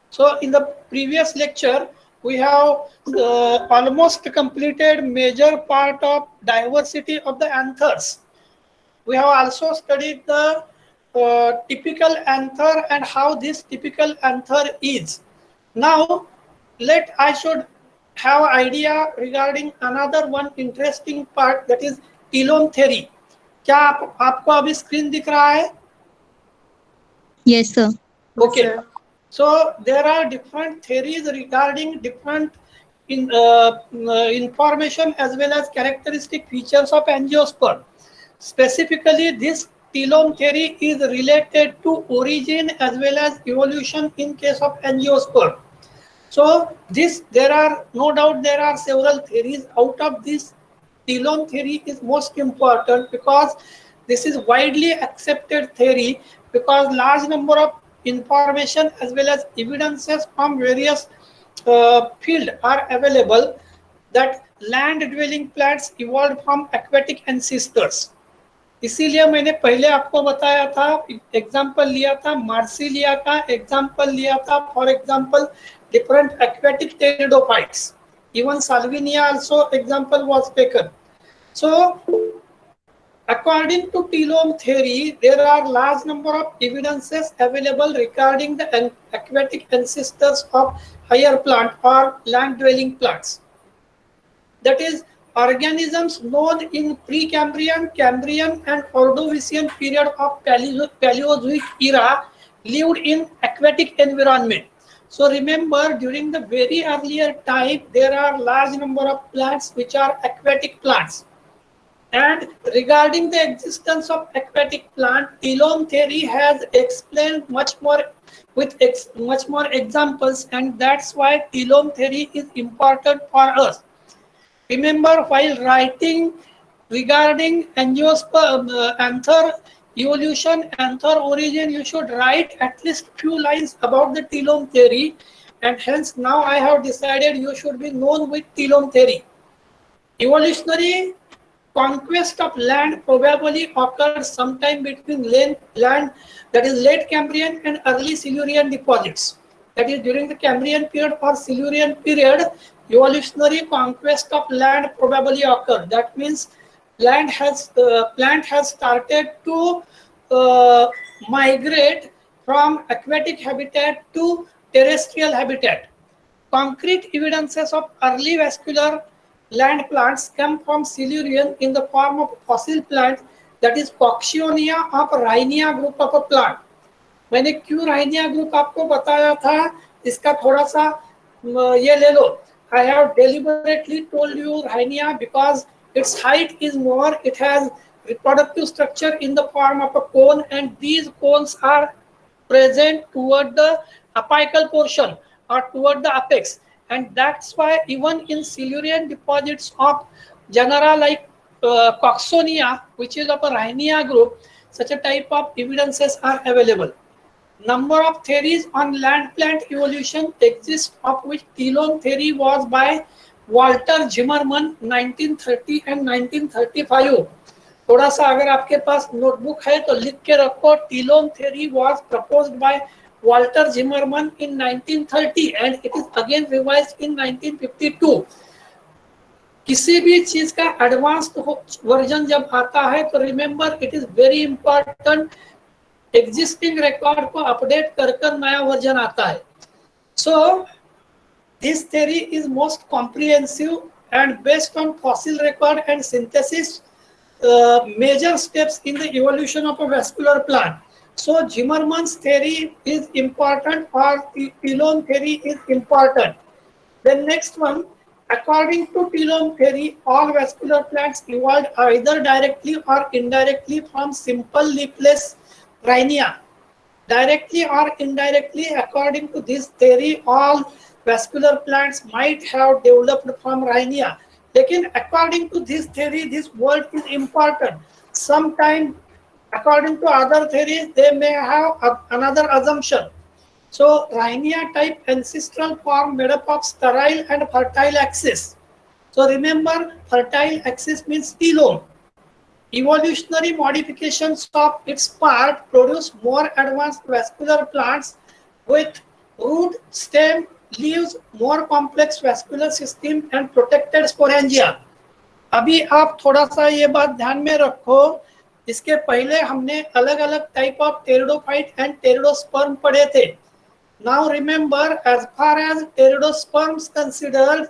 So in the previous lecture, we have almost completed major part of diversity of the anthers. We have also studied the typical anther and how this typical anther is. Now, I should have idea regarding another one interesting part, that is telome theory. क्या आपको अभी screen दिख रहा है? Yes, sir. Yes, Okay. sir. So there are different theories regarding different information as well as characteristic features of angiosperm. Specifically, this telome theory is related to origin as well as evolution in case of angiosperm. So there are no doubt there are several theories. Out of this, telome theory is most important because this is widely accepted theory, because large number of information as well as evidences from various field are available that land dwelling plants evolved from aquatic ancestors. इसीलिए मैंने पहले आपको बताया था, example लिया था Marsilea का, example लिया था for example different aquatic pteridophytes. Even Salvinia also example was taken. So, according to telome theory, there are large number of evidences available regarding the aquatic ancestors of higher plant or land dwelling plants. That is, organisms known in Precambrian, Cambrian and Ordovician period of Paleozoic era lived in aquatic environment. So remember, during the very earlier time, there are large number of plants which are aquatic plants. And regarding the existence of aquatic plant, telome theory has explained much more with much more examples, and that's why telome theory is important for us. Remember, while writing regarding angiosperm, anther evolution, anther origin, you should write at least few lines about the telome theory, and hence now I have decided you should be known with telome theory. Evolutionary conquest of land probably occurred sometime between land, that is late Cambrian and early Silurian deposits. That is, during the Cambrian period or Silurian period, evolutionary conquest of land probably occurred. That means plant has started to migrate from aquatic habitat to terrestrial habitat. Concrete evidences of early vascular land plants come from Silurian in the form of fossil plants, that is Coxionia of Rhynia group of a plant. मैंने क्यों Rhynia group आपको बताया था, इसका थोड़ा सा ये ले लो. I have deliberately told you Rhynia because its height is more, it has reproductive structure in the form of a cone, and these cones are present toward the apical portion or toward the apex, and that's why even in Silurian deposits of genera like Coxonia, which is of a Rhynia group, such a type of evidences are available. Number of theories on land plant evolution exist, of which telome theory was by Walter Zimmermann 1930 and 1935. थोड़ा सा अगर आपके पास notebook है तो लिख के रखो, telome theory was proposed by Walter Zimmermann in 1930 and it is again revised in 1952. किसी भी चीज का एडवांस्ड वर्जन जब आता है तो remember it is very important, existing record को अपडेट कर कर नया वर्जन आता है. So this theory is most comprehensive and based on fossil record and synthesis major steps in the evolution of a vascular plant. So Zimmermann's theory is important or telome theory is important. Then next one, according to telome theory, all vascular plants evolved either directly or indirectly from simple leafless Rhynia. Directly or indirectly, according to this theory, all vascular plants might have developed from Rhynia. लेकिन according to this theory, this word is important. Sometimes, according to other theories, they may have another assumption. So, Rhynia type ancestral form made up of sterile and fertile axis. So, remember, fertile axis means telome. Evolutionary modifications of its part produce more advanced vascular plants with root root, stem, leaves, more complex vascular system and protected sporangia. अभी आप थोड़ा सा ये बात ध्यान में रखो, इसके पहले हमने अलग अलग टाइप ऑफ टेरिडोफाइट एंड टेरिडोस्पर्म पढ़े थे. Now remember, as far as pteridosperms considered,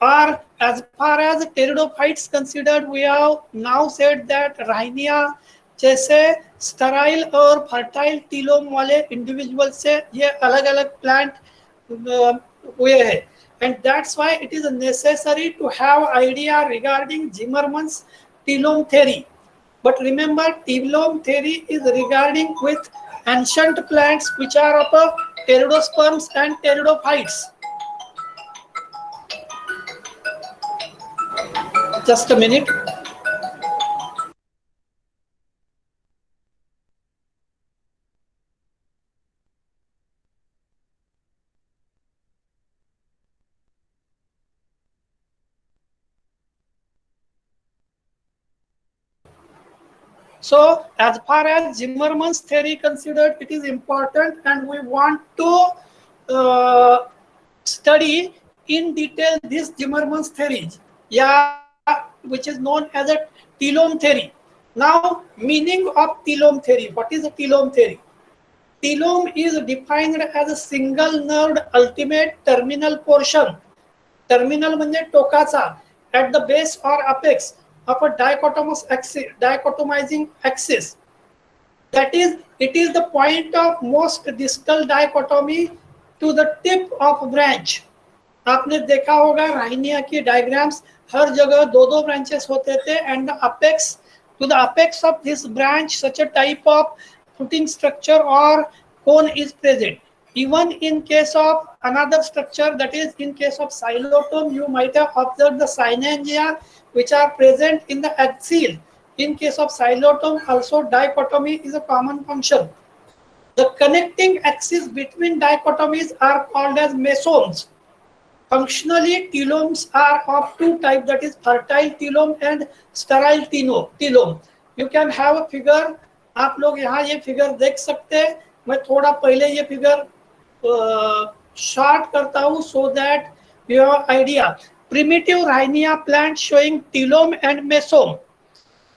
or as far as pteridophytes considered, we have now said that Rhynia जैसे स्टराइल और फर्टाइल टीलोम वाले इंडिविजुअल से ये अलग अलग प्लांट हुए हैं. And that's why it is necessary to have idea regarding Zimmermann's telome theory. But remember, telome theory is regarding with ancient plants which are of pteridosperms and pteridophytes. Just a minute. So as far as Zimmermann's theory considered, it is important and we want to study in detail this Zimmermann's theory, which is known as a telome theory. Now, meaning of telome theory. What is a telome theory? Telome is defined as a single nerved ultimate terminal portion. Terminal म्हणजे टोकाचा at the base or apex of a dichotomizing axis. That is, it is the point of most distal dichotomy to the tip of branch. आपने देखा होगा Rhynia की diagrams, हर जगह दो दो branches होते थे and the apex, to the apex of this branch such a type of footing structure or cone is present. Even in case of another structure, that is in case of xylotome, you might have observed the synangia which are present in the axil. In case of xylotome also dichotomy is a common function. The connecting axis between dichotomies are called as mesomes. Functionally, telomes are of two types, that is fertile telome and sterile telome. You can have a figure. आप लोग यहाँ ये figure देख सकते हैं. मैं थोड़ा पहले ये फिगर शॉर्ट करता हूँ so that you have idea. Primitive Rhynia plant showing telome and mesome.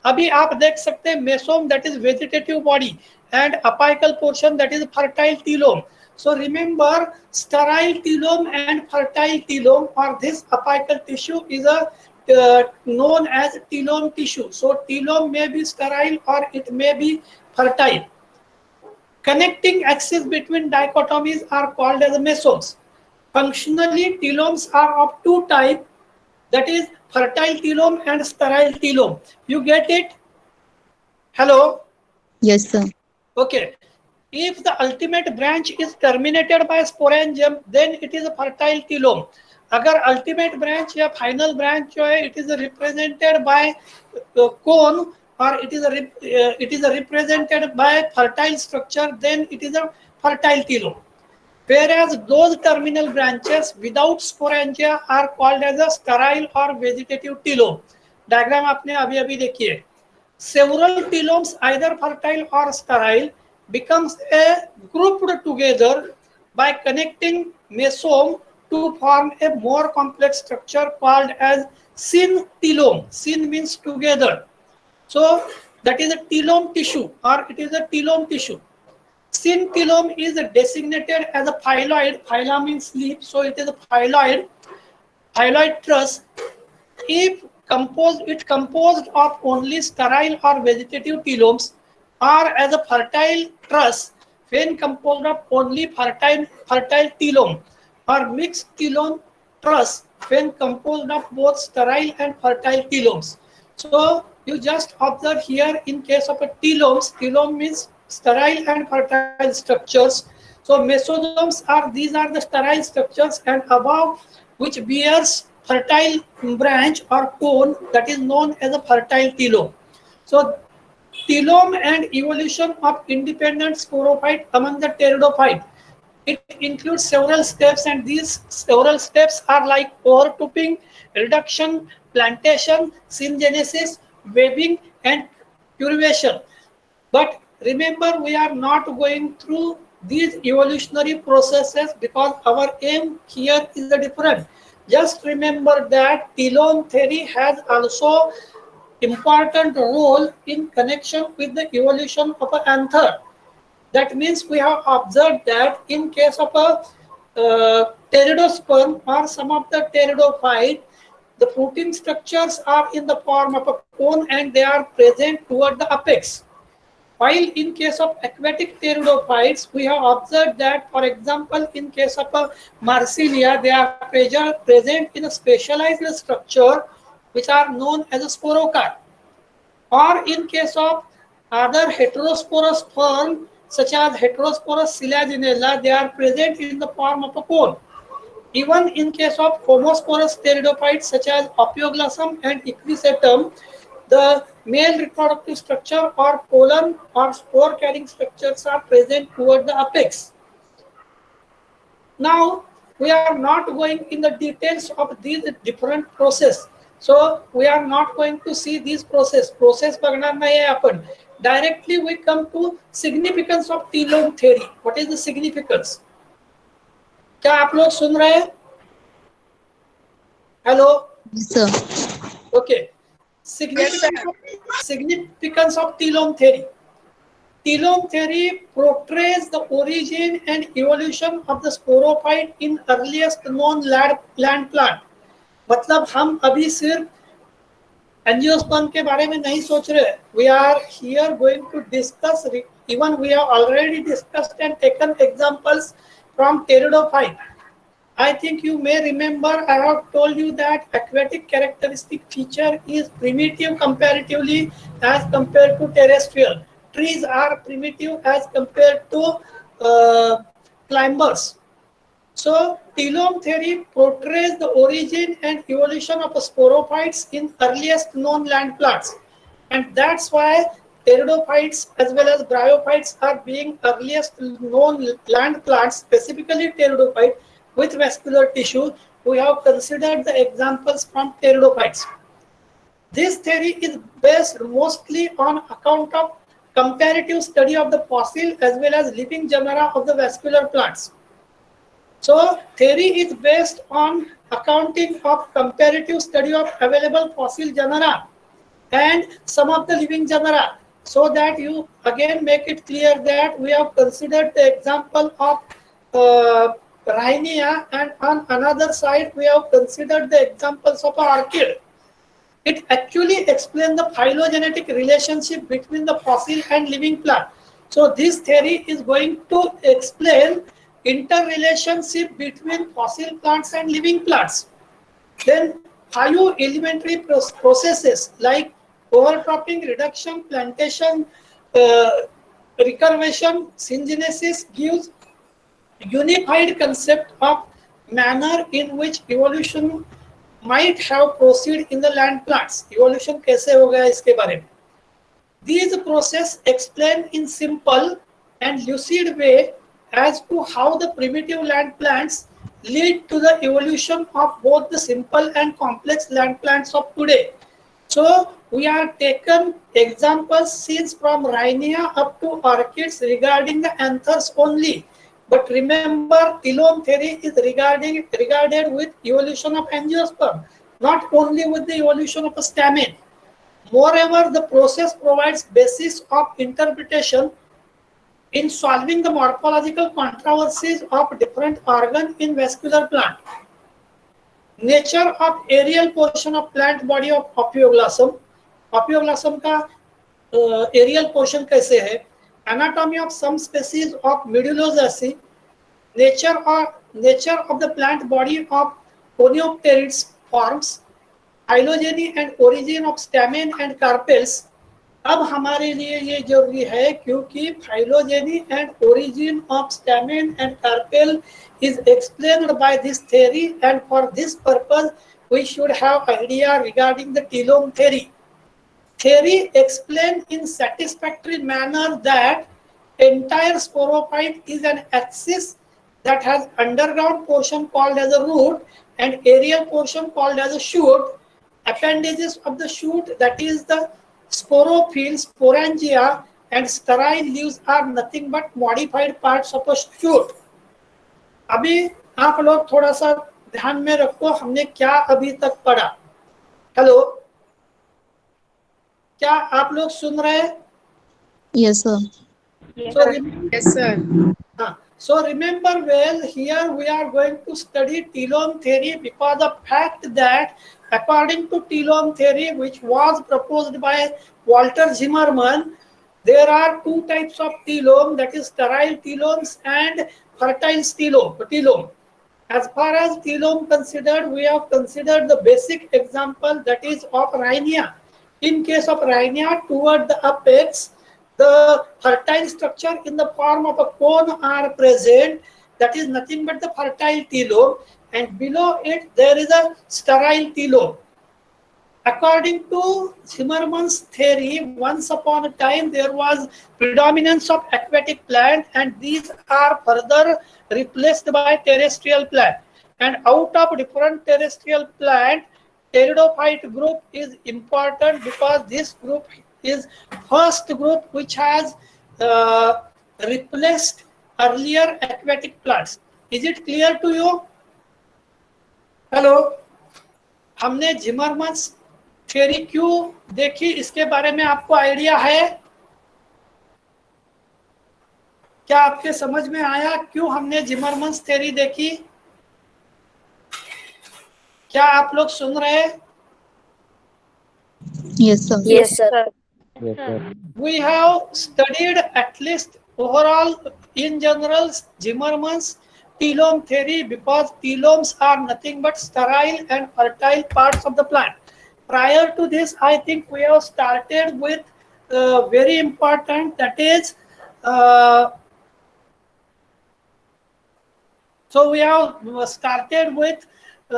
अभी आप देख सकते हैं mesome, that is vegetative body, and apical portion, that is fertile telome. So remember, sterile telome and fertile telome, or this apical tissue is known as telome tissue. So telome may be sterile or it may be fertile. Connecting axis between dichotomies are called as mesomes. Functionally, telomes are of two types, that is fertile telome and sterile telome. You get it? Hello? Yes, sir. Okay. If the ultimate branch is terminated by sporangium, then it is a fertile telome. अगर ultimate branch या final branch जो है, it is represented by cone, or it is represented by fertile structure, then it is a fertile telome. Whereas those terminal branches without sporangia are called as a sterile or vegetative telome. Diagram आपने अभी अभी देखी है. Several telomes, either fertile or sterile, becomes a grouped together by connecting mesome to form a more complex structure called as syntelome. Syn means together. So that is a telome tissue, or it is a telome tissue. Syntelome is designated as a phyloid. Phyla means leaf, so it is a phyloid truss. If composed of only sterile or vegetative telomes, or as a fertile truss when composed of only fertile telome, or mixed telome truss when composed of both sterile and fertile telomes. So you just observe here in case of a telome means sterile and fertile structures. So mesosomes these are the sterile structures, and above which bears fertile branch or cone, that is known as a fertile telome. So telome and evolution of independent sporophyte among the pteridophyte. It includes several steps, and these several steps are like overtopping, reduction, plantation, syngenesis, webbing, and curvation. But remember, we are not going through these evolutionary processes because our aim here is different. Just remember that telome theory has also important role in connection with the evolution of an anther. That means we have observed that in case of a pteridosperm or some of the pteridophyte, the protein structures are in the form of a cone and they are present toward the apex. While in case of aquatic pteridophytes, we have observed that, for example, in case of a Marsilia, they are present in a specialized structure which are known as a sporocarp. Or in case of other heterosporous form such as Heterosporus selaginella, they are present in the form of a cone. Even in case of homosporous pteridophytes such as Ophioglossum and Equisetum, the male reproductive structure or colon or spore carrying structures are present toward the apex. Now, we are not going in the details of these different process. So we are not going to see these process बघणार नाही आहे आपण. Directly we come to significance of telome theory. What is the significance? क्या आप लोग सुन रहे हैं? Hello. Yes, sir. Okay. Significance of telome theory. Telome theory portrays the origin and evolution of the sporophyte in earliest known land plant. मतलब हम अभी सिर्फ angiosperm के बारे में नहीं सोच रहे. We are here going to discuss, even we have already discussed and taken examples from pteridophyte. I think you may remember I have told you that aquatic characteristic feature is primitive comparatively as compared to terrestrial. Trees are primitive as compared to climbers. So telome theory portrays the origin and evolution of sporophytes in earliest known land plants. And that's why pteridophytes as well as bryophytes are being earliest known land plants, specifically pteridophyte with vascular tissue. We have considered the examples from pteridophytes. This theory is based mostly on account of comparative study of the fossil as well as living genera of the vascular plants. So theory is based on accounting of comparative study of available fossil genera and some of the living genera, so that you again make it clear that we have considered the example of Rhynia, and on another side we have considered the examples of orchid. It actually explains the phylogenetic relationship between the fossil and living plant. So this theory is going to explain interrelationship between fossil plants and living plants. Then elementary processes like overcropping, reduction, plantation, recurvation, syngenesis gives unified concept of manner in which evolution might have proceeded in the land plants. Evolution कैसे हो गया इसके बारे में. These process explain in simple and lucid way as to how the primitive land plants lead to the evolution of both the simple and complex land plants of today. So we have taken examples since from Rhynia up to orchids regarding the anthers only. But remember, telome theory is regarded with evolution of angiosperm, not only with the evolution of a stamen. Moreover, the process provides basis of interpretation in solving the morphological controversies of different organs in vascular plant. Nature of aerial portion of plant body of Ophioglossum. Ophioglossum का aerial portion कैसे है? Anatomy of some species of Medullosacea. Nature of the plant body of Coniopterids forms. Phylogeny and origin of stamen and carpels. अब हमारे लिए ये जरूरी है क्योंकि phylogeny and origin of stamen and carpel is explained by this theory, and for this purpose we should have idea regarding the telome theory. Theory explained in satisfactory manner that entire sporophyte is an axis that has underground portion called as a root and aerial portion called as a shoot. Appendages of the shoot, that is the sporophyll, sporangia, and sterile leaves are nothing but modified parts of a shoot. अभी आप लोग थोड़ा सा ध्यान में रखो, हमने क्या अभी तक पढ़ा. हेलो, क्या आप लोग सुन रहे हैं? Yes, sir. Yes, sir. So remember well, here we are going to study telome theory, because the fact that according to telome theory, which was proposed by Walter Zimmermann, there are two types of telome, that is sterile telomes and fertile telome. As far as telome considered, we have considered the basic example, that is of Rhynia. In case of Rhynia, toward the apex, the fertile structure in the form of a cone are present, that is nothing but the fertile telome, and below it there is a sterile telome. According to Zimmermann's theory, once upon a time there was predominance of aquatic plant, and these are further replaced by terrestrial plant. And out of different terrestrial plant, pteridophyte group is important, because this group is first group which has replaced earlier aquatic plants. Is it clear to you? Hello? हमने जिमरमन्स theory क्यों देखी, इसके बारे में आपको idea है? क्या आपके समझ में आया क्यों हमने जिमरमन्स थ्योरी देखी? क्या आप लोग सुन रहे हैं? Yes, sir. Yes, sir. Yes, sir. We have studied at least overall in general Zimmermann's telome theory, because telomes are nothing but sterile and fertile parts of the plant. Prior to this, I think we have started with very important, that is so we have started with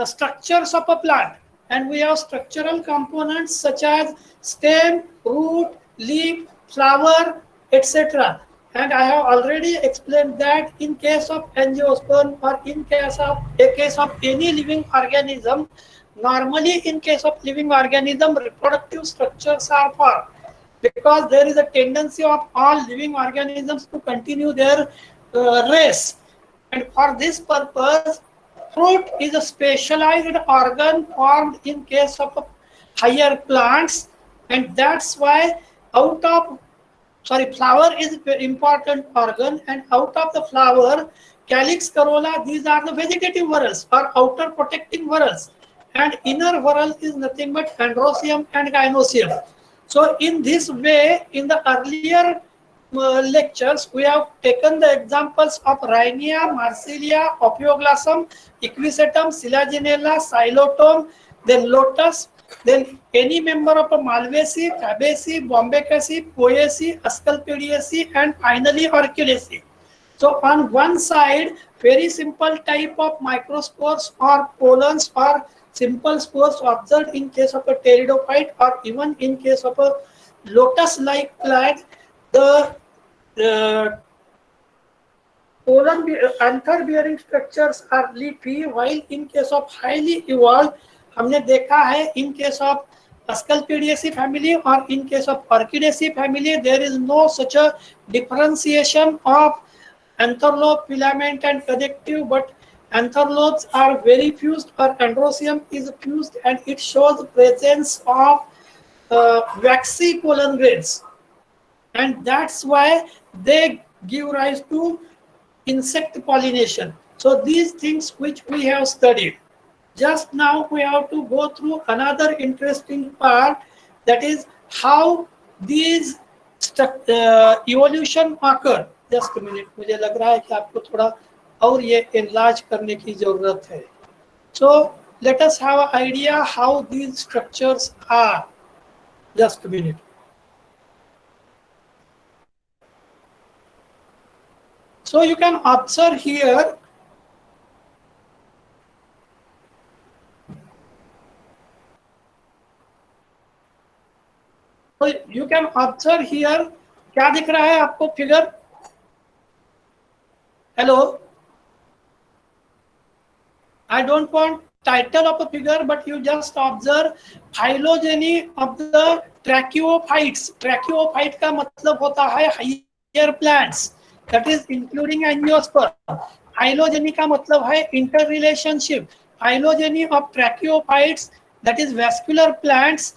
structures of a plant, and we have structural components such as stem, root, leaf, flower, etc. And I have already explained that in case of angiosperm, or in case of any living organism, normally in case of living organism, reproductive structures are formed, because there is a tendency of all living organisms to continue their race. And for this purpose, fruit is a specialized organ formed in case of higher plants, and that's why flower is an important organ, and out of the flower, calyx, corolla, these are the vegetative whorls or outer protecting whorls, and inner whorl is nothing but androecium and gynoecium. So in this way, in the earlier lectures, we have taken the examples of Rhynia, Marsilia, Ophioglossum, Equisetum, Selaginella, Xylotome, then lotus, then any member of a Malvaceae, Fabaceae, Bombycaceae, Poaceae, Asclepiadaceae, and finally Orchidaceae. So on one side, very simple type of microspores or pollens or simple spores observed in case of a pteridophyte, or even in case of a lotus-like plant, the pollen anther-bearing structures are leafy, while in case of highly evolved, हमने देखा है in case of Asclepiadaceae family or in case of Orchidaceae family, there is no such a differentiation of antherlobe, filament and connective, but antherlobes are very fused, or androecium is fused, and it shows presence of waxy pollen grains, and that's why they give rise to insect pollination. So these things which we have studied. Just now we have to go through another interesting part, that is how these evolution occur. Just a minute, मुझे लग रहा है कि आपको थोड़ा और ये enlarge करने की जरूरत है. So let us have an idea how these structures are. Just a minute. So you can observe here क्या दिख रहा है आपको figure? Hello, I don't want title of a figure, but you just observe phylogeny of the tracheophytes. Tracheophyte का मतलब होता है higher plants, that is including angiosperm. Phylogeny का मतलब है interrelationship. Phylogeny of tracheophytes, that is vascular plants,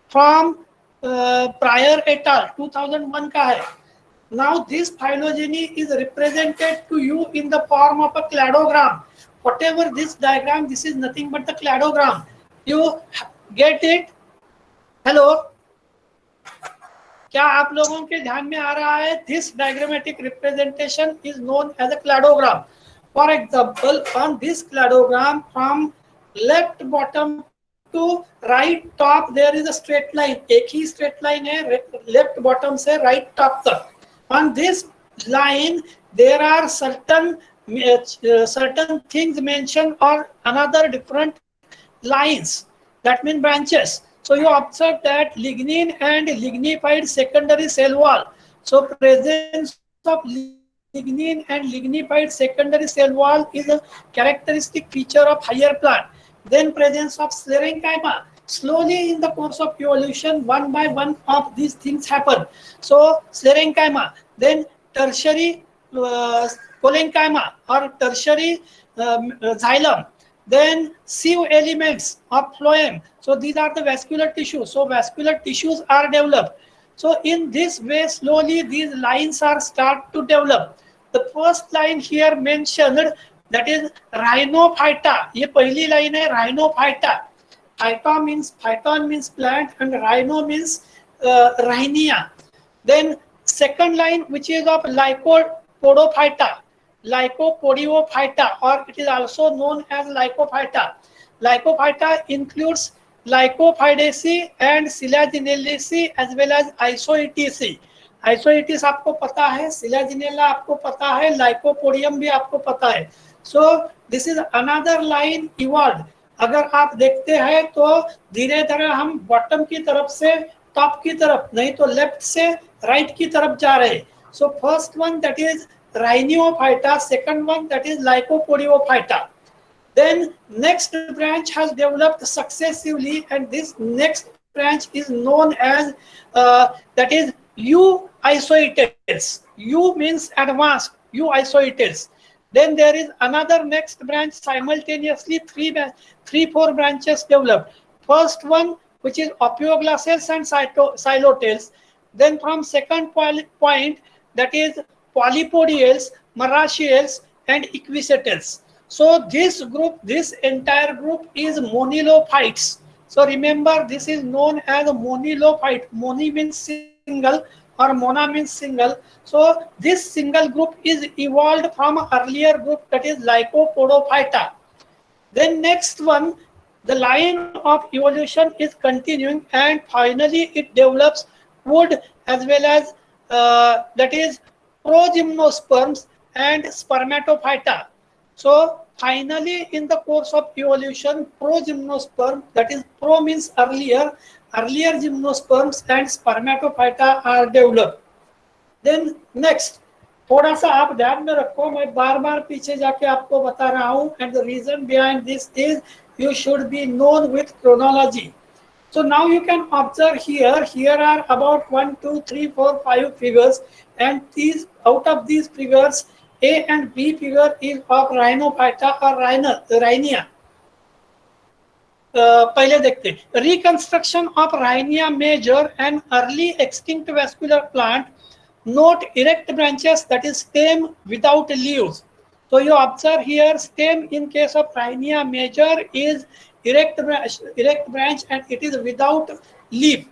from Pryor et al. 2001 का है. Now this phylogeny is represented to you in the form of a cladogram. Whatever this diagram, this is nothing but the cladogram. You get it? Hello? क्या आप लोगों के ध्यान में आ रहा है? This diagrammatic representation is known as a cladogram. For example, on this cladogram, from left bottom to right top, there is a straight line. एक ही straight line है left bottom से right top तक. On this line, there are certain things mentioned or another different lines. That means branches. So you observe that lignin and lignified secondary cell wall. So presence of lignin and lignified secondary cell wall is a characteristic feature of higher plant. Then presence of sclerenchyma. Slowly in the course of evolution, one by one of these things happen. So sclerenchyma, then tertiary parenchyma or tertiary xylem, then sieve elements of phloem. So these are the vascular tissues. So vascular tissues are developed. So in this way, slowly these lines are start to develop. The first line here mentioned, that is rhinophyta. ये पहली line है rhinophyta. Phyton means plant and rhino means rhinia. Then second line, which is of lycopodophyta, lycopodiophyta, or it is also known as lycophyta. Lycophyta includes Lycophydaceae and Selaginelliaceae as well as Isoetiaceae. Isoetis आपको पता है, Selaginella आपको पता है, Lycopodium भी आपको पता है. So this is another line evolved. अगर आप देखते हैं तो धीरे धीरे हम बॉटम की तरफ से टॉप की तरफ, नहीं तो लेफ्ट से राइट की तरफ जा रहे. So first one that is Rhiniophyta, second one that is Lycopodiophyta. Then next branch has developed successively, and this next branch is known as that is Euisoetes. U means advanced, Euisoetes. Then there is another next branch, simultaneously three, four branches developed. First one, which is Ophioglossales and Xylotales. Then from second point, that is Polypodiales, Marashiales, and Equisetales. So this group, this entire group is monilophytes. So remember, this is known as a monilophyte. Moni means single or mona means single. So this single group is evolved from an earlier group, that is Lycopodophyta. Then next one, the line of evolution is continuing, and finally it develops wood as well as that is progymnosperms and spermatophyta. So finally in the course of evolution, progymnosperm, that is pro means earlier gymnosperms and spermatophyta are developed. Then next, थोड़ा सा आप ध्यान में रखो, मैं बार बार पीछे जाके आपको बता रहा हूँ, and the reason behind this is you should be known with chronology. So now you can observe here are about 1, 2, 3, 4, 5 figures, and these, out of these figures, A and B figure is of Rhinophyta or Rhinia. पहले देखते, reconstruction of Rhinia major, an early extinct vascular plant. Note erect branches, that is stem without leaves. So you observe here, stem in case of Rhinia major is erect branch and it is without leaf,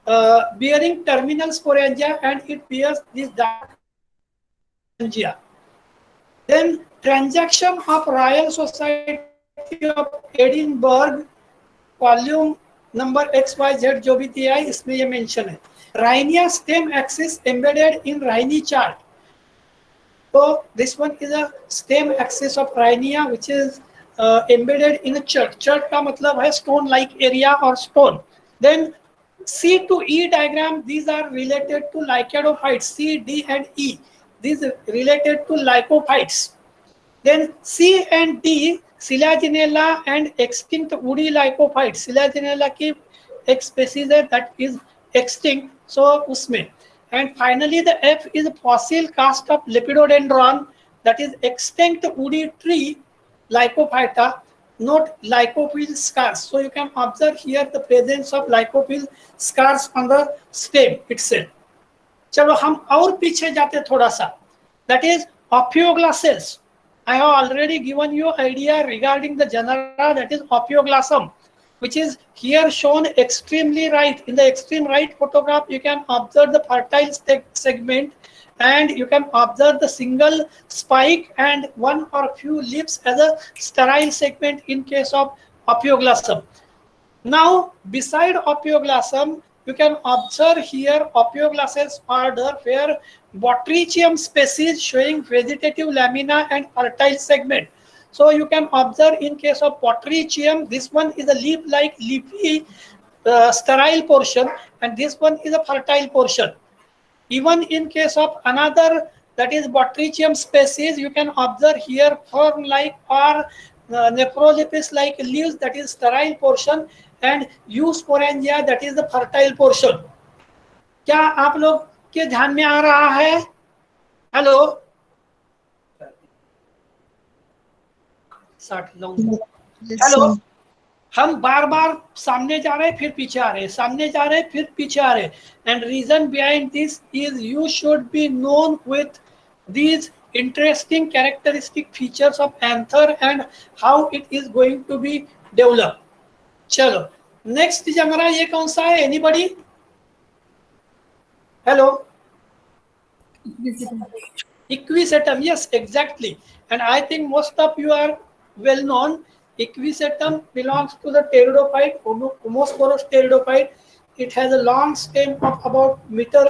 bearing terminal sporangia, and it bears this dark sporangia. Then transaction of Royal Society of Edinburgh, volume number XYZ जो भी दिया है इसमें ये mention है. Rhinia stem axis embedded in Rhini chart. So this one is a stem axis of Rhinia which is embedded in a chert. Chert का मतलब है stone like area or stone. Then C to E diagram, these are related to lycophytes. C, D and E, these are related to lycophytes. Then C and D, Silaginella and extinct woody lycophyte. Silaginella की एक species है that is extinct, so उसमें. And finally the F is fossil cast of Lepidodendron, that is extinct woody tree Lycophyta. Note lycophyll scars. So you can observe here the presence of lycophyll scars on the stem itself. चलो हम और पीछे जाते थोड़ा सा. That is Ophioglossales. I have already given you idea regarding the genera, that is Ophioglossum, which is here shown extremely right. In the extreme right photograph, you can observe the fertile segment, and you can observe the single spike and one or few leaves as a sterile segment in case of Ophioglossum. Now, beside Ophioglossum, you can observe here Ophioglossales order where Botrychium species showing vegetative lamina and fertile segment. So you can observe in case of Botrychium, this one is a leaf-like leafy sterile portion, and this one is a fertile portion. Even in case of another, that is Botrychium species, you can observe here fern-like or Nephrolepis-like leaves, that is sterile portion, and Eusporangia, that is the fertile portion. क्या आप लोग के ध्यान में आ रहा है? Hello, hello, हम बार बार सामने जा रहे हैं फिर पीछे आ रहे हैं, सामने जा रहे हैं फिर पीछे आ रहे हैं. And reason behind this is you should be known with these interesting characteristic features of anther and how it is going to be developed. चलो नेक्स्ट जनरा ये कौन सा है? Anybody? Hello, Equisetum. Yes, exactly. And I think most of you are well known. Equisetum belongs to the pteridophyte, Homosporous pteridophyte. It has a long stem of about meter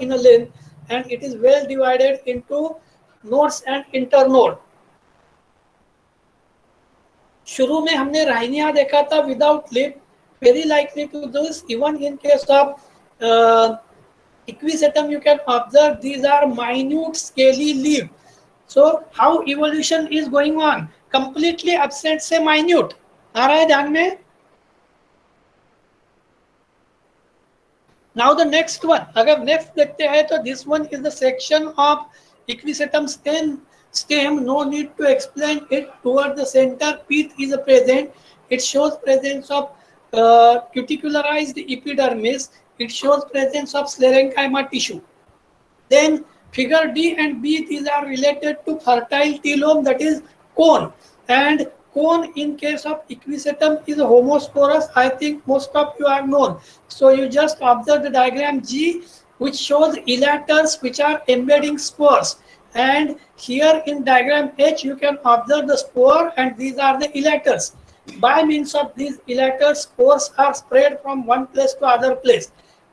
in a length, and it is well divided into nodes and internode. शुरू में हमने Rhynia देखा था without lip, very likely to this. Even in case of Equisetum, you can observe these are minute scaly leaf. So how evolution is going on? Completely absent से minute. आ रहा है ध्यान में? Now the next one. अगर next देखते हैं तो this one is the section of Equisetum stem. No need to explain it. Toward the center, pith is present. It shows presence of cuticularized epidermis. It shows presence of sclerenchyma tissue. Then figure D and B, these are related to fertile telome, that is cone. And cone in case of Equisetum is homosporous. I think most of you are known. So you just observe the diagram G, which shows elaters which are embedding spores. And here in diagram H, you can observe the spore, and these are the elaters. By means of these elaters, spores are spread from one place to other place.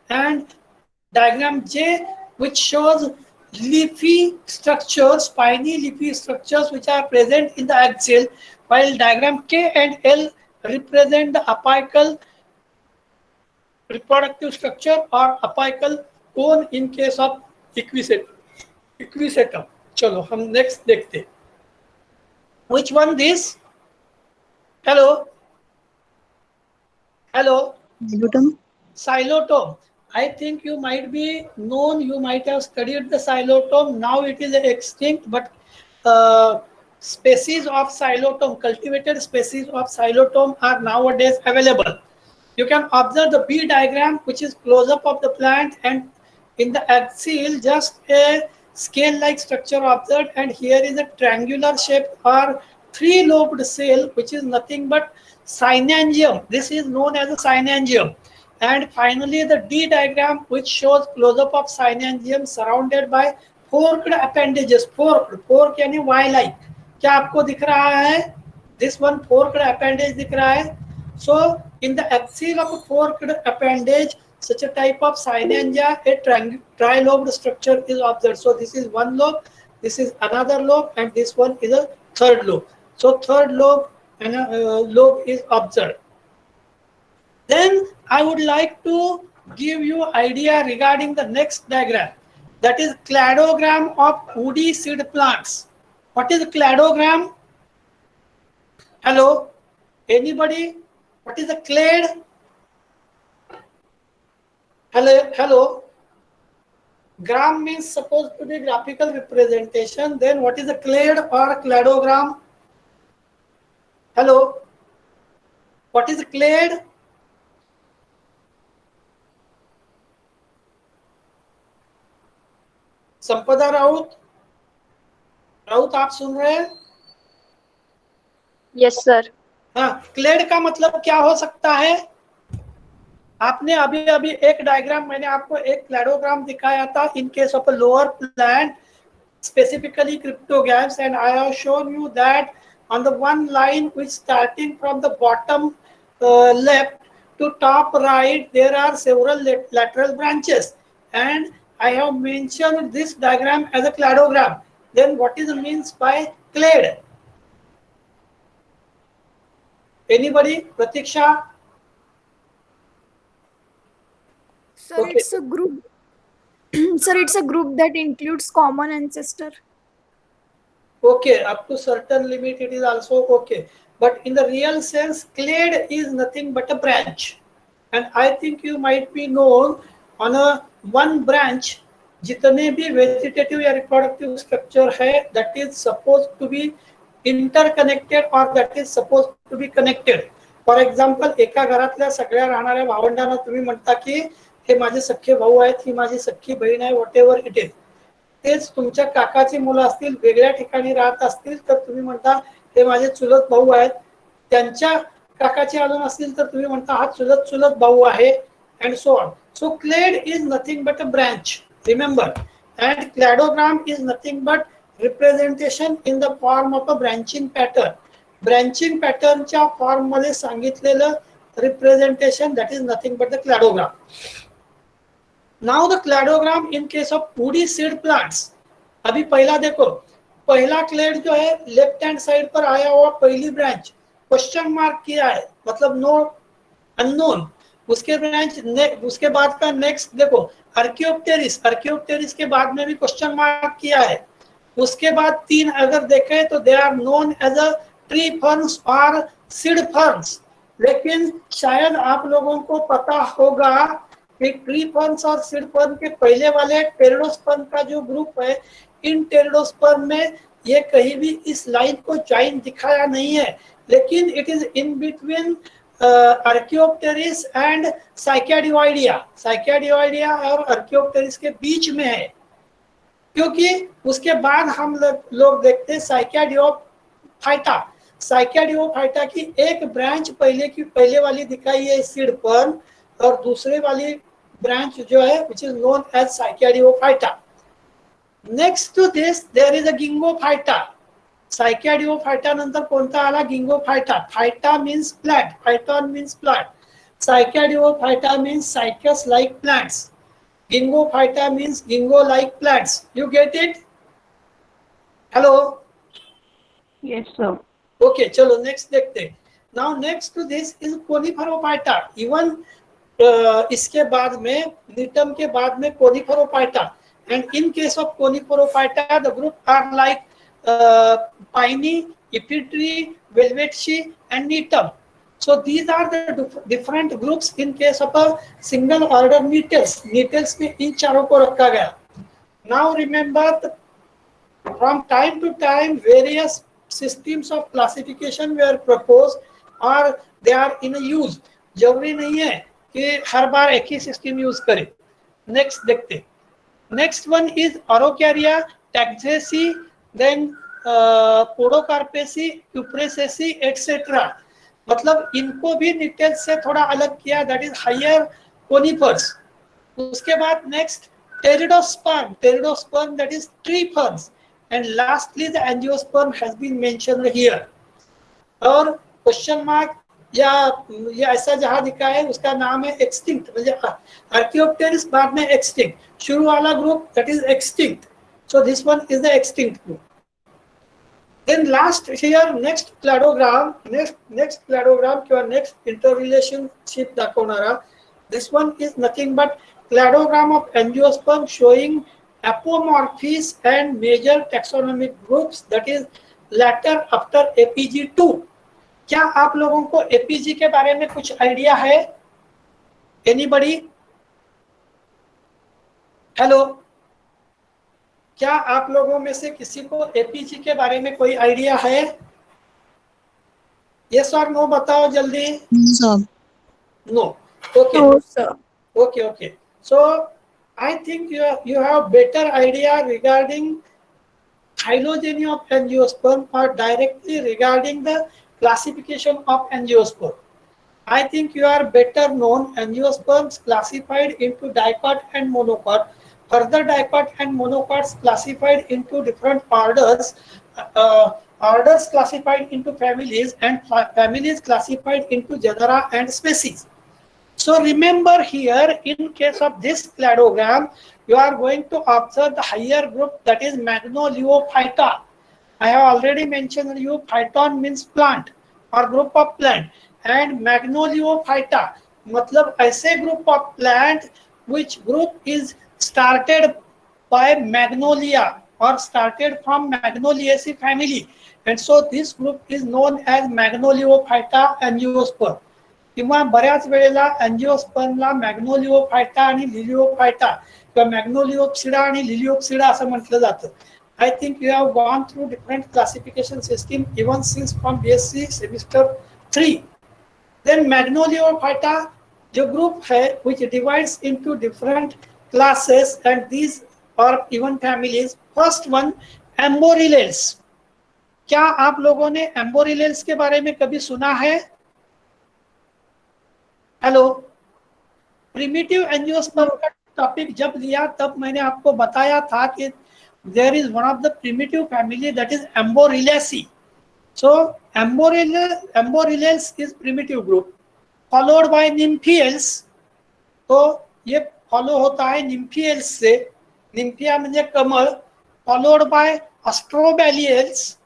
And diagram J, which shows leafy structures, spiny leafy structures which are present in the axial, while diagram K and L represent the apical reproductive structure or apical cone in case of Equisetum. चलो हम next देखते. Which one this? Hello. Hello. Xylotome. I think you might be known, you might have studied the xylotome. Now it is extinct, but species of xylotome, cultivated species of xylotome are nowadays available. You can observe the B diagram, which is close-up of the plant, and in the axial, just a scale-like structure observed, and here is a triangular shape or three-lobed cell, which is nothing but synangium. This is known as a synangium. And finally, the D diagram, which shows close-up of synangium surrounded by forked appendages. Fork यानी Y-like. क्या आपको दिख रहा है? This one forked appendage दिख रहा है. So, in the axial of a forked appendage, such a type of synangia, a trilobed structure is observed. So, this is one lobe, this is another lobe, and this one is a third lobe. So, third lobe and lobe is observed. Then I would like to give you idea regarding the next diagram, that is cladogram of woody seed plants. What is cladogram? Hello, anybody? What is a clade? Hello. Gram means supposed to be graphical representation. Then what is a clade or a cladogram? Hello. What is a clade? संपदा राउत आप सुन रहे हैं? Yes, sir. हाँ, clade का मतलब क्या हो सकता है? आपने अभी अभी एक डायग्राम, मैंने आपको एक क्लैडोग्राम दिखाया था इन case of a lower plant, specifically cryptogams, and I have shown you that on the one line which starting from the bottom left to top right there are several lateral branches, and I have mentioned this diagram as a cladogram. Then what is the means by clade? Anybody? Pratiksha? Sir, Okay. it's a group. Sir, it's a group that includes common ancestor. Okay, up to certain limit it is also okay, but in the real sense clade is nothing but a branch, and I think you might be known on a one branch जितने भी vegetative या reproductive structure है that is supposed to be interconnected or that is supposed to be connected. For example, एका घरातल्या सगळ्या राहणाऱ्या भावंडांना तुम्ही म्हणता की हे माझे सख्खे भाऊ आहेत, ही माझी सख्खी बहीण आहे, व्हॉट एव्हर इट इज. तेच तुमच्या काकाची मुलं असतील, वेगळ्या ठिकाणी राहत असतील, तर तुम्ही म्हणता हे माझे चुलत भाऊ आहेत. त्यांच्या काकाचे अजून असतील तर तुम्ही म्हणता हा चुलत चुलत भाऊ आहे, and so on. So clade is nothing but a branch, remember, and cladogram is nothing but representation in the form of a branching pattern. Branching pattern च्या फॉर्म मध्ये सांगितलेलं representation, that is nothing but the cladogram. Now the cladogram in case of woody seed plants. अभी पहला देखो, पहला clade जो है left hand side पर आया हुआ पहली ब्रांच क्वेश्चन मार्क किया है, मतलब नो अननोन. उसके ब्रांच उसके बाद का नेक्स्ट देखो आर्कियोप्टेरिस, आर्कियोप्टेरिस के बाद में भी क्वेश्चन मार्क किया है. उसके बाद तीन अगर देखें तो they are known as a tree ferns और सीड फर्न्स. लेकिन शायद आप लोगों को पता होगा कि ट्री फर्न्स और सीड फर्न के पहले वाले टेरिडोस्पर्म का जो ग्रुप है, इन टेरिडोस्पर्म में ये कहीं भी इस लाइन को ज्वाइन दिखाया नहीं है, लेकिन it is in between Archaeopteris and Cycadeoidea. Cycadeoidea और आर्कियोप्टेरिस के बीच में है, क्योंकि उसके बाद हम लोग देखते हैं साइकाडियोफाइटा. साइकाडियोफाइटा की एक ब्रांच पहले वाली दिखाई है सीड फर्न, और दूसरे वाली ब्रांच जो है which is known as Psychadiophyta. Next to this there is a Gingophyta. Psychadiophyta नंतर कोणता आला? Gingophyta. Phyta means plant, Phyton means plant. Psychadiophyta means cycas like plants. Gingophyta means gingo like plants. You get it? Hello? Yes, sir. Okay, चलो next देखते हैं. Now next to this is Coniferophyta. Even इसके बाद में नीटम के बाद में Coniferophyta, and in case of Coniferophyta the group are like pine, Ephedra, Welwitschia and Gnetum. So these are the different groups in case of a single order Gnetales. Gnetales में इन चारों को रखा गया. Now remember, from time to time various systems of classification were proposed or they are in use. जरूरी नहीं है कि हर बार एक ही सिस्टम यूज करें. नेक्स्ट देखते. Next one is Araucaria, Taxaceae, then Podocarpaceae, Cupressaceae et cetera. मतलब इनको भी निटेल से थोड़ा अलग किया, दैट इज हायर कोनिफर्स. उसके बाद next pteridosperm, pteridosperm that is tree ferns, and lastly the angiosperm has been mentioned here. और क्वेश्चन मार्क या ये ऐसा जहां दिखा है उसका नाम है एक्सटिंक्ट, म्हणजे आर्कियोप्टेरिस बाद में एक्सटिंक्ट. शुरू वाला group that is extinct, so this one is the extinct group. Then last here next cladogram, next cladogram किंवा next interrelationship दाखवणारा, this one is nothing but cladogram of angiosperm showing apomorphies and major taxonomic groups, that is later after APG2. क्या आप लोगों को APG के बारे में कुछ आइडिया है? एनीबडी? हेलो, क्या आप लोगों में से किसी को एपीजी के बारे में कोई आइडिया है? यस और नो बताओ जल्दी। No, sir. No, okay No, sir. okay. So I think you have better idea regarding phylogeny of angiosperm or directly regarding the classification of angiosperm. I think you are better known angiosperms classified into dicot and monocot. Further, dicot and monocots classified into different orders, orders classified into families, and families classified into genera and species. So remember here, in case of this cladogram, you are going to observe the higher group, that is Magnoliophyta. I have already mentioned you, phyton means plant or group of plant, and Magnoliophyta मतलब ऐसे group of plant which group is started by Magnolia or started from Magnoliaceae family, and so this group is known as Magnoliophyta angiosperm. किंवा बऱ्याच वेळेला अँजिओस्पर्मला मॅग्नोलिओफायटा आणि लिलिओफायटा किंवा मॅग्नोलिओप्सिडा आणि लिलिओप्सिडा असं म्हटलं जातं. I think you have gone through different classification system even since from BSc semester 3. Then Magnoliophyta जो group है which divides into different classes and these are even families. First one Amborillales. क्या आप लोगों ने Amborillales के बारे में कभी सुना है? हेलो, प्रिमिटिव एंजियोस्पर्म का टॉपिक जब लिया तब मैंने आपको बताया था कि there is one of the primitive family that is Amborellaceae. So Amborellales is primitive group followed by Nymphaeales. तो ये फॉलो होता है निम्फियल्स से, निम्फिया म्हणजे कमळ, followed by Austrobaileyales,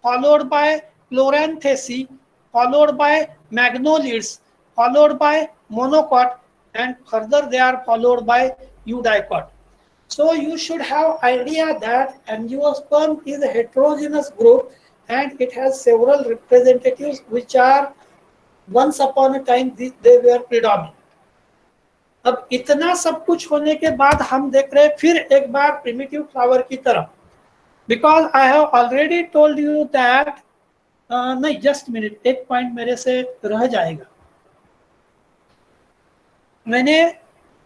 followed by Chloranthaceae, followed by magnoliids, followed by monocot, and further they are followed by eudicot. So you should have idea that angiosperm is a heterogeneous group and it has several representatives which are once upon a time they were predominant. अब इतना सब कुछ होने के बाद हम देख रहे हैं फिर एक बार प्रिमिटिव फ्लावर की तरफ, because I have already told you that नहीं जस्ट मिनट, एक पॉइंट मेरे से रह जाएगा. मैंने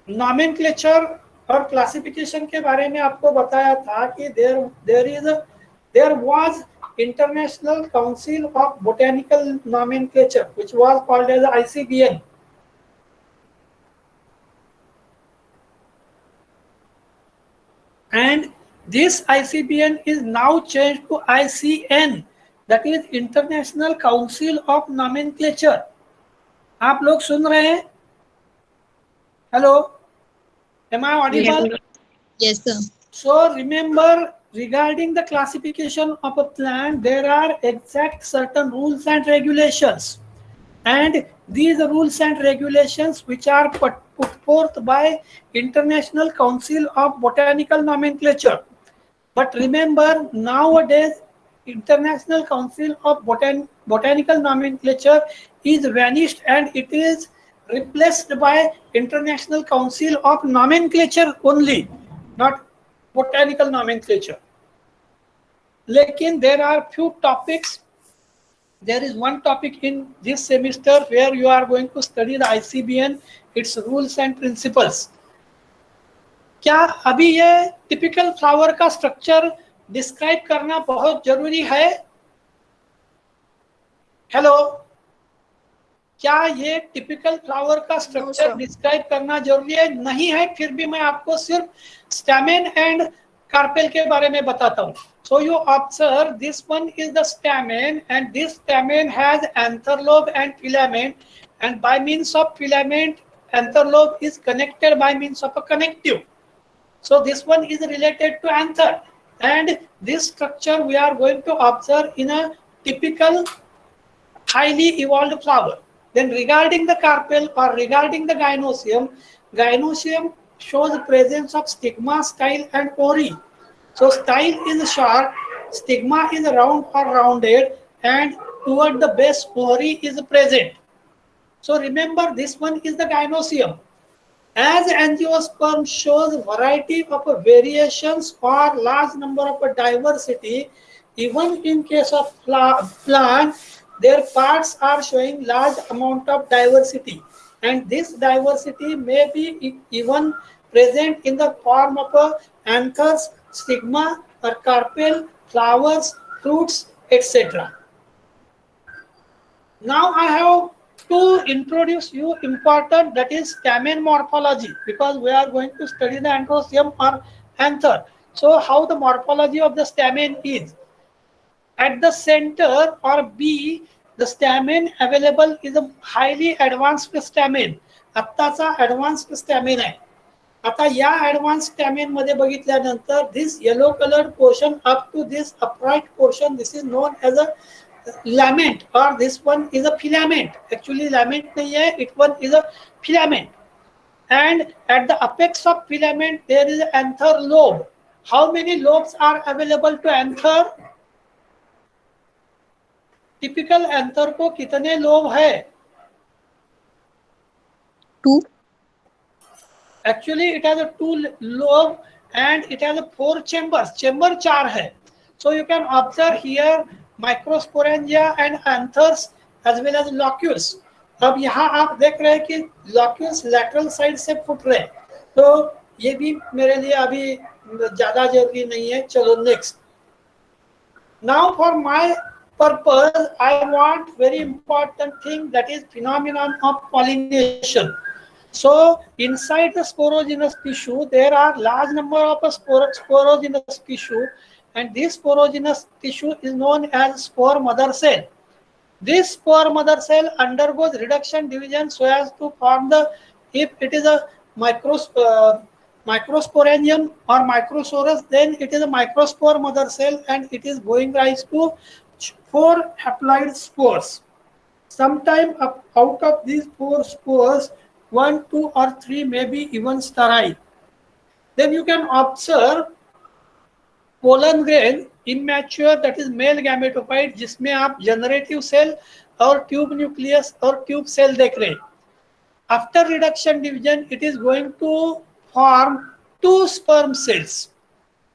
नॉमेनक्लेचर और क्लासिफिकेशन के बारे में आपको बताया था कि there was international council of botanical nomenclature which was called as ICBN. And this ICBN is now changed to ICN, that is International Council of Nomenclature. आप लोग सुन रहे हैं? Hello, am I audible? Yes, sir. So remember, regarding the classification of a plant, there are exact certain rules and regulations, and these rules and regulations which are put forth by International Council of Botanical Nomenclature. But remember, nowadays International Council of Botanical Nomenclature is vanished and it is replaced by International Council of Nomenclature only, not Botanical Nomenclature. Lekin there are few topics. There is one topic in this semester where you are going to study the ICBN, its rules and principles. क्या अभी ये typical flower का structure describe करना बहुत जरूरी है? Hello, क्या ये टिपिकल फ्लावर का स्ट्रक्चर डिस्क्राइब करना जरूरी है? नहीं है, फिर भी मैं आपको सिर्फ स्टैमेन एंड कार्पेल के बारे में बताता हूँ. So you observe this one is the stamen, and this stamen has anther lobe and filament, and by means of filament, anther lobe is connected by means of a connective. So this one is related to anther, and this structure we are going to observe in a typical highly evolved flower. Then regarding the carpel or regarding the gynoecium, gynoecium shows presence of stigma, style and ori. So style is short, stigma is round or rounded, and toward the base ovary is present. So remember, this one is the gynoecium. As angiosperm shows variety of variations or large number of diversity, even in case of plant, their parts are showing large amount of diversity, and this diversity may be even present in the form of anthers, stigma, or carpel, flowers, fruits, etc. Now I have to introduce you important, that is stamen morphology, because we are going to study the androecium or anther. So how the morphology of the stamen is. At the center or B, the stamen available is a highly advanced stamen. आत्ताचा advanced stamen आहे. आता या advanced stamen मध्ये बघितल्यानंतर this yellow colored portion up to this upright portion, this is known as a lament, or this one is a filament. Actually lament nahi hai, it one is a filament. And at the apex of filament there is an anther lobe. How many lobes are available to anther? Typical anther को कितने lobe है? 2. Actually it has a 2 lobe and it has a 4 chambers. Chamber 4 है. So you can observe here microsporangia and anthers as well as locules. अब यहाँ आप देख रहे हैं कि locules lateral side से फुट रहे हैं, तो ये भी मेरे लिए अभी ज्यादा जरूरी नहीं है. चलो next. Now for my purpose, I want very important thing, that is phenomenon of pollination. So inside the sporogenous tissue, there are large number of sporogenous tissue, and this sporogenous tissue is known as spore mother cell. This spore mother cell undergoes reduction division so as to form the, if it is a microsporangium or microsorus, then it is a microspore mother cell, and it is going rise to 4 haploid spores. Sometime out of these 4 spores, 1, 2 or 3 may be even sterile. Then you can observe pollen grain immature, that is male gametophyte, जिसमें आप generative cell और tube nucleus और tube cell देख रहे हैं. After reduction division, it is going to form 2 sperm cells,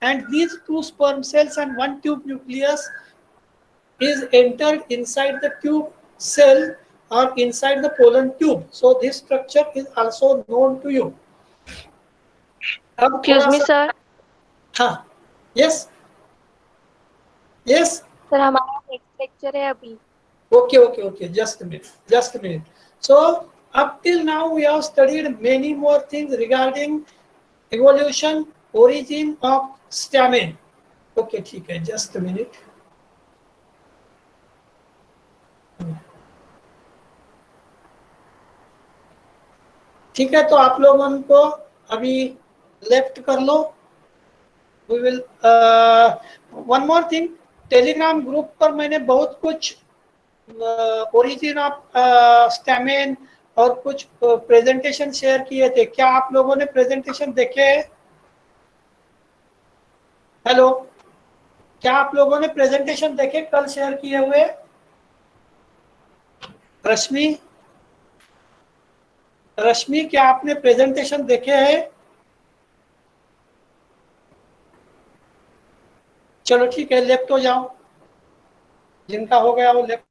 and these 2 sperm cells and 1 tube nucleus is entered inside the tube cell or inside the pollen tube. So this structure is also known to you. Excuse me, sir. हाँ, yes, yes. Sir हमारा next lecture है अभी. Okay. Just a minute. So up till now we have studied many more things regarding evolution, origin of stamen. Okay, ठीक है. Just a minute. ठीक है, तो आप लोगों को अभी लेफ्ट कर लो. We will one more thing, Telegram group पर मैंने बहुत कुछ ओरिजिन ऑफ स्टैमेन और कुछ प्रेजेंटेशन शेयर किए थे. क्या आप लोगों ने प्रेजेंटेशन देखे? हेलो, क्या आप लोगों ने प्रेजेंटेशन देखे कल शेयर किए हुए? रश्मि, क्या आपने प्रेजेंटेशन देखे हैं? चलो ठीक है, लेफ्ट हो जाओ. जिनका हो गया वो लेफ्ट